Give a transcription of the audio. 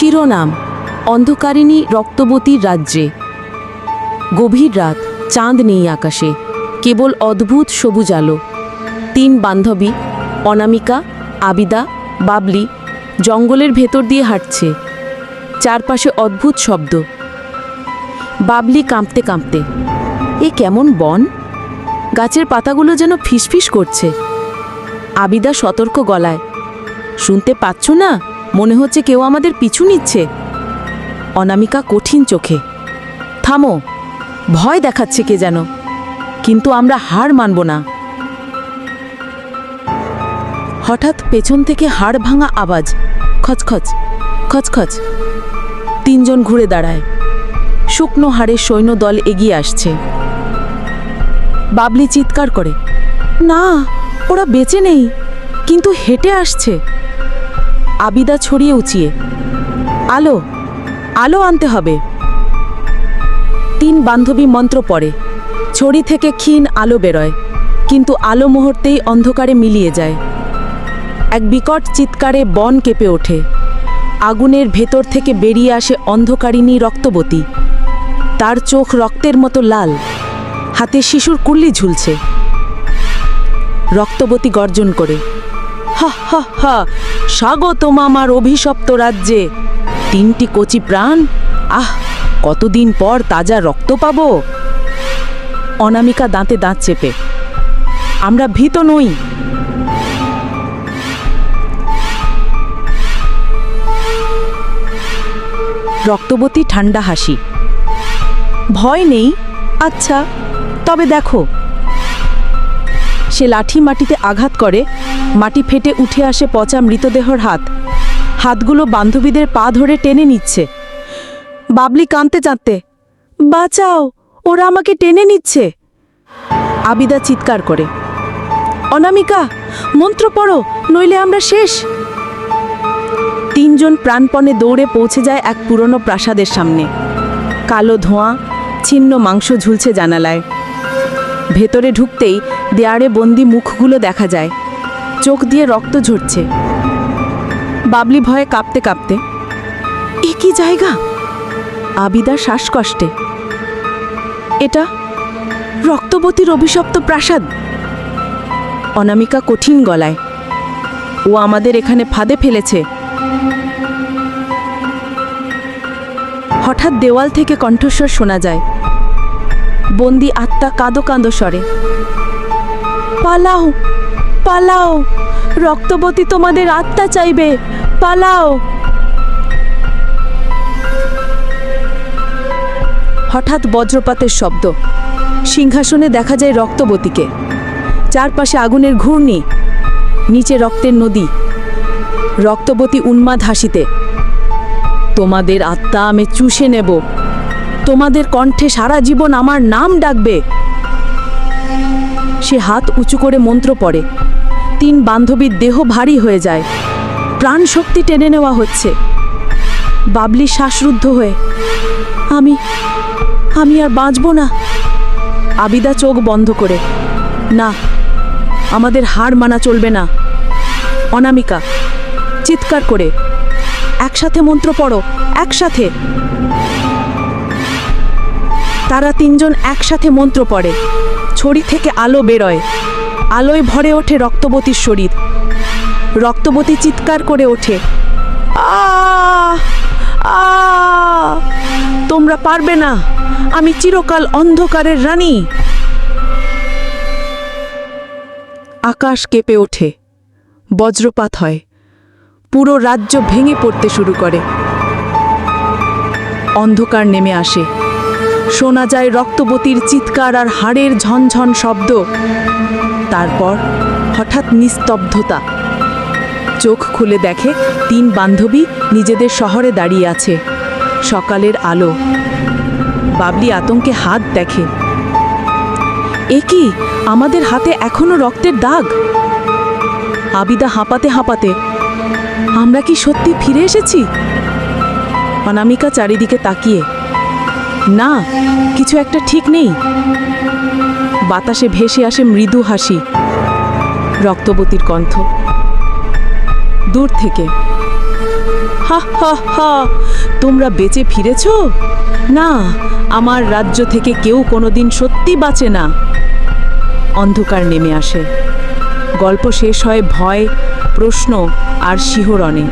শিরোনাম: অন্ধকারিণী রক্তবতীর রাজ্যে। গভীর রাত, চাঁদ নেই আকাশে, কেবল অদ্ভুত সবুজ আলো। 3 বান্ধবী অনামিকা, আবিদা, বাবলি জঙ্গলের ভেতর দিয়ে হাঁটছে। চারপাশে অদ্ভুত শব্দ। বাবলি কাঁপতে কাঁপতে, এ কেমন বন! গাছের পাতাগুলো যেন ফিসফিস করছে। আবিদা সতর্ক গলায়, শুনতে পাচ্ছ না? মনে হচ্ছে কেউ আমাদের পিছু নিচ্ছে। অনামিকা কঠিন চোখে, থামো, ভয় দেখাচ্ছে কে যেন, কিন্তু আমরা হার মানব না। হঠাৎ পেছন থেকে হাড় ভাঙা আওয়াজ, খচখচ খচখচ। 3 জন ঘুরে দাঁড়ায়। শুকনো হাড়ের সৈন্যদল এগিয়ে আসছে। বাবলি চিৎকার করে, না, ওরা বেঁচে নেই, কিন্তু হেঁটে আসছে। আবিদা ছড়িয়ে উঁচিয়ে, আলো, আলো আনতে হবে। 3 বান্ধবী মন্ত্র পড়ে। ছড়ি থেকে ক্ষীণ আলো বেরোয়, কিন্তু আলো মুহূর্তেই অন্ধকারে মিলিয়ে যায়। এক বিকট চিৎকারে বন কেঁপে ওঠে। আগুনের ভেতর থেকে বেরিয়ে আসে অন্ধকারিণী রক্তবতী। তার চোখ রক্তের মতো লাল, হাতে শিশুর কুল্লি ঝুলছে। রক্তবতী গর্জন করে, হা হা হা, স্বাগতম আমার অভিশপ্ত রাজ্যে। 3টি কচি প্রাণ, আহ, কতদিন পর তাজা রক্ত পাব। অনামিকা দাঁতে দাঁত চেপে, আমরা ভীত নই। রক্তবতী ঠান্ডা হাসি, ভয় নেই? আচ্ছা, তবে দেখো। সে লাঠি মাটিতে আঘাত করে। মাটি ফেটে উঠে আসে পচা মৃতদেহর হাত। হাতগুলো বান্ধবীদের পা ধরে টেনে নিচ্ছে। বাবলি কাঁদতে চাঁদতে, বাঁচাও, ওরা আমাকে টেনে নিচ্ছে। আবিদা চিৎকার করে, অনামিকা, মন্ত্র পড়ো, নইলে আমরা শেষ। 3 জন প্রাণপণে দৌড়ে পৌঁছে যায় এক পুরনো প্রাসাদের সামনে। কালো ধোঁয়া, ছিন্ন মাংস ঝুলছে জানালায়। ভেতরে ঢুকতেই দেয়ালে বন্দি মুখগুলো দেখা যায়। চোখ দিয়ে রক্ত ঝরছে। বাবলি ভয়ে কাঁপতে কাঁপতে, এ কি জায়গা? আবিদা শ্বাসকষ্টে, এটা রক্তবতীর অভিশপ্ত প্রাসাদ। অনামিকা কঠিন গলায়, ও আমাদের এখানে ফাঁদে ফেলেছে। হঠাৎ দেওয়াল থেকে কণ্ঠস্বর শোনা যায়। বন্দি আত্মা কাঁদো কাঁদো স্বরে, পালাও, পালাও, রক্তবতী তোমাদের আত্মা চাইবে, পালাও। হঠাৎ বজ্রপাতের শব্দ। সিংহাসনে দেখা যায় রক্তবতীকে। চারপাশে আগুনের ঘূর্ণি, নিচে রক্তের নদী। রক্তবতী উন্মাদ হাসিতে, তোমাদের আত্মা আমি চুষে নেব, তোমাদের কণ্ঠে সারা জীবন আমার নাম ডাকবে। সে হাত উঁচু করে মন্ত্র পড়ে। 3 বান্ধবীর দেহ ভারী হয়ে যায়। প্রাণ শক্তি টেনে নেওয়া হচ্ছে। বাবলি শ্বাসরুদ্ধ হয়ে, আমি আর বাঁচব না। আবিদা চোখ বন্ধ করে, না, আমাদের হার মানা চলবে না। অনামিকা চিৎকার করে, একসাথে মন্ত্র পড়ো, একসাথে। তারা 3 জন একসাথে মন্ত্র পড়ে। ছড়ি থেকে আলো বেরোয়। আলোয় ভরে ওঠে রক্তবতীর শরীর। রক্তবতী চিৎকার করে ওঠে, আহ, আহ, তোমরা পারবে না, আমি চিরকাল অন্ধকারের রানী। আকাশ কেঁপে ওঠে। বজ্রপাত হয়। পুরো রাজ্য ভেঙে পড়তে শুরু করে। অন্ধকার নেমে আসে। শোনা যায় রক্তবতীর চিৎকার আর হাড়ের ঝনঝন শব্দ। তারপর হঠাৎ নিস্তব্ধতা। চোখ খুলে দেখে 3 বান্ধবী নিজেদের শহরে দাঁড়িয়ে আছে। সকালের আলো। বাবলি আতঙ্কে হাত দেখে, এ কি, আমাদের হাতে এখনো রক্তের দাগ। আবিদা হাঁপাতে হাঁপাতে, আমরা কি সত্যি ফিরে এসেছি? অনামিকা চারিদিকে তাকিয়ে, না, কিছু একটা ঠিক নেই। বাতাসে ভেসে আসে মৃদু হাসি। রক্তবতীর কণ্ঠ। দূর থেকে, হা হা হা, তোমরা বেঁচে ফিরেছ? না, আমার রাজ্য থেকে কেউ কোনোদিন সত্যি বাঁচে না। অন্ধকার নেমে আসে। গল্প শেষ হয় ভয়, প্রশ্ন আর শিহরণে।